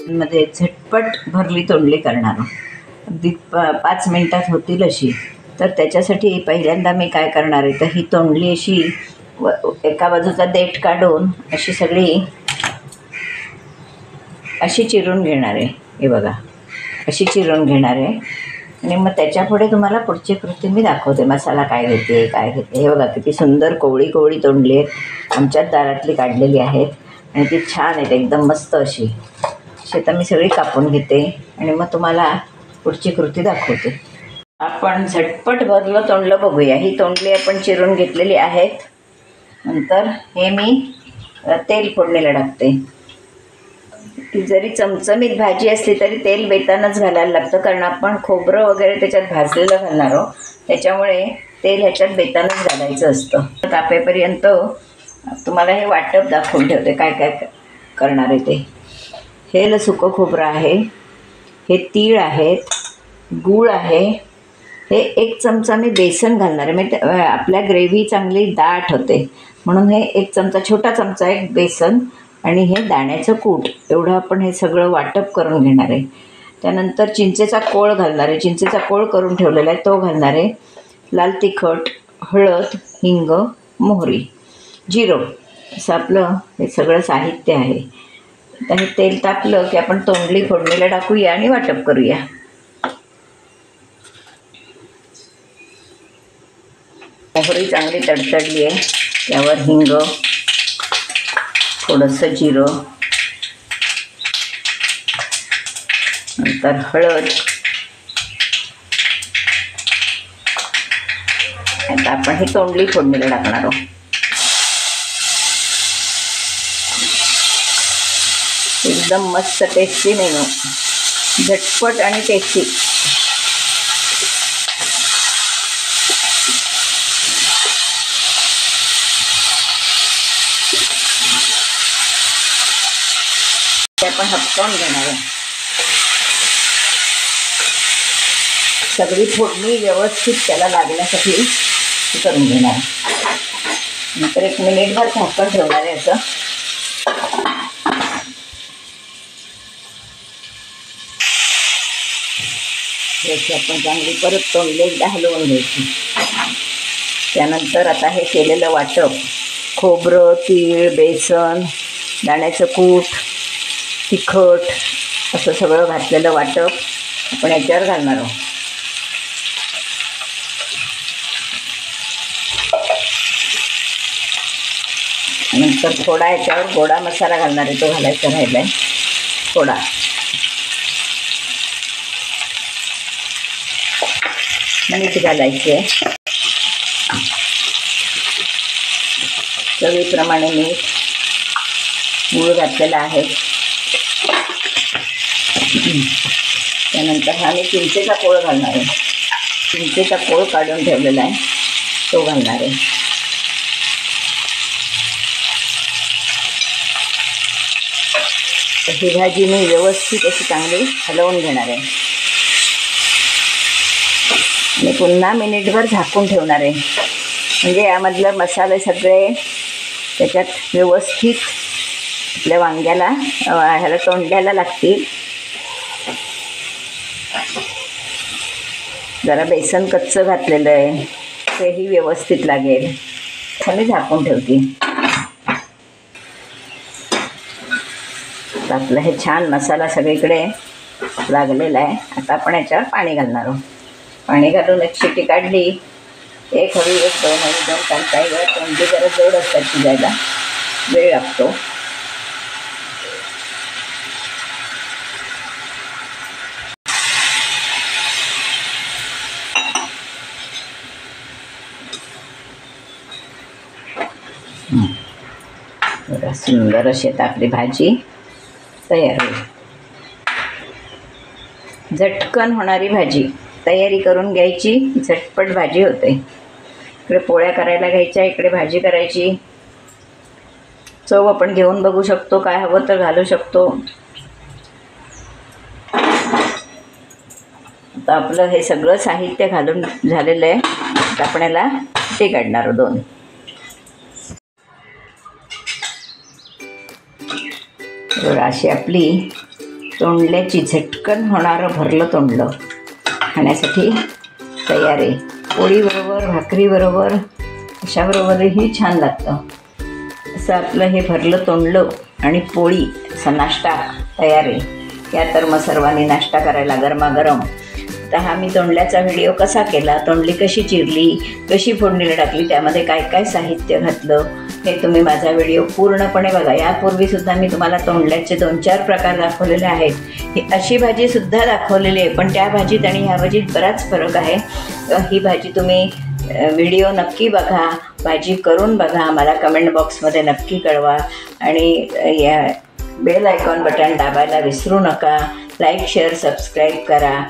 मध्ये झटपट भरली तोंडली करणार, अगदी 5 मिनटात होतील अशी. तर त्याच्यासाठी पहिल्यांदा मी काय करणार आहे, तर ही तोंडली अशी एका बाजूचा देठ काढून अशी सगळी अशी चिरून घेणार आहे. हे बघा, अशी चिरून घेणार आहे. आणि मग त्याच्यापुढे तुम्हाला पुढची कृती मी दाखवते. मसाला काय घेते काय घेते. हे बघा किती सुंदर कोवळी कोवळी तोंडली आहेत, आमच्याच दारातली काढलेली आहेत आणि ती छान आहेत एकदम मस्त अशी. आता मी सगळी कापून घेते आणि मग तुम्हाला पुढची कृती दाखवते. आपण झटपट भरलं तोंडलं बघूया. ही तोंडली आपण चिरून घेतलेली आहेत. नंतर हे मी तेल फोडणीला टाकते. ती जरी चमचमीत भाजी असली तरी तेल बेतानच घालायला लागतं, कारण आपण खोबरं वगैरे त्याच्यात भाजलेलं घालणार आहोत. त्याच्यामुळे तेल ह्याच्यात बेतानच घालायचं असतं. तापेपर्यंत तुम्हाला हे वाटप दाखवून ठेवते काय काय करणार आहे ते. हे सुकं खोबरं आहे, हे तीळ आहेत, गूळ आहे, हे 1 चमचा मी बेसन घालणार आहे. म्हणजे आपल्या ग्रेव्ही चांगली दाट होते म्हणून हे 1 चमचा, छोटा चमचा एक बेसन आणि हे दाण्याचं कूट, एवढं आपण हे सगळं वाटप करून घेणार आहे. त्यानंतर चिंचेचा कोळ घालणार आहे. चिंचेचा कोळ करून ठेवलेला आहे तो घालणार आहे. लाल तिखट, हळद, हिंग, मोहरी, जिरं असं आपलं हे सगळं साहित्य आहे. आता हे तेल तापलं की आपण तोंडली फोडणीला टाकूया आणि वाटप करूया. मोहरी चांगली तडतडली आहे, त्यावर हिंग, थोडंसं जिरं, नंतर हळद. आता आपण ही तोंडली फोडणीला टाकणार आहोत. एकदम मस्त टेस्टी मेनू, झटपट आणि टेस्टी. आपण हपकावून घेणार आहे. सगळी फोडणी व्यवस्थित त्याला लागण्यासाठी करून घेणार. नंतर 1 मिनिटभर झाकण ठेवणार आहे असं. याची आपण चांगली परत तोंडली एकदा हलवून घ्यायची. त्यानंतर आता हे केलेलं वाटप, खोबरं, तीळ, बेसन, दाण्याचं कूट, तिखट असं सगळं घातलेलं वाटप आपण याच्यावर घालणार आहोत. नंतर थोडा याच्यावर गोडा मसाला घालणार आहे, तो घालायचा राहिला आहे थोडा. मीठ घालायचे, चवीप्रमाणे मीठ, गूळ घातलेला आहे. त्यानंतर हा मी चिंचेचा कोळ घालणार आहे. चिंचेचा कोळ काढून ठेवलेला आहे तो घालणार आहे. ही भाजी मी व्यवस्थित अशी चांगली हलवून घेणार आहे आणि पुन्हा मिनिटभर झाकून ठेवणार आहे. म्हणजे यामधले मसाले सगळे त्याच्यात व्यवस्थित आपल्या वांग्याला ह्याला तोंड्याला लागतील. जरा बेसन कच्चं घातलेलं आहे तेही व्यवस्थित लागेल. मी झाकून ठेवते. आपलं हे छान मसाला सगळीकडे लागलेला आहे. आता आपण याच्यावर पाणी घालणार आहोत. पाणी घालून 1 शिटी काढली, 1 हवी 1 2 हवी 2 काही वेळ तोंडी जरा जड असतात, शिजायला वेळ लागतो. जरा सुंदर अशी आता आपली भाजी तयार होईल. झटकन होणारी भाजी तयारी करून घ्यायची, झटपट भाजी होते. इकडे पोळ्या करायला घ्यायच्या, इकडे भाजी करायची. चव आपण घेऊन बघू शकतो, काय हवं तर घालू शकतो. आता आपलं हे सगळं साहित्य घालून झालेलं आहे. आता आपण याला ते काढणार 2. अशी आपली तोंडल्याची झटकन होणारं भरलं तोंडलं खाण्यासाठी तयार आहे. पोळीबरोबर, भाकरीबरोबर, अशाबरोबरही छान लागतं. असं आपलं हे भरलं तोंडलं आणि पोळी असा नाश्ता तयार आहे. या तर मग सर्वांनी नाश्ता करायला गरमागरम. तर हा मी तोंडल्याचा व्हिडिओ कसा केला, तोंडली कशी चिरली, कशी फोडणीला टाकली, त्यामध्ये काय काय साहित्य घातलं, हे तुम्ही माझा व्हिडिओ पूर्णपणे बघा. यापूर्वीसुद्धा मी तुम्हाला तोंडल्याचे 2-4 प्रकार दाखवलेले आहेत. ही अशी भाजीसुद्धा दाखवलेली आहे, पण त्या भाजीत आणि ह्या भाजीत बराच फरक आहे. ही भाजी तुम्ही व्हिडिओ नक्की बघा, भाजी करून बघा, मला कमेंट बॉक्समध्ये नक्की कळवा आणि या बेल आयकॉन बटन दाबायला विसरू नका. लाईक, शेअर, सबस्क्राईब करा.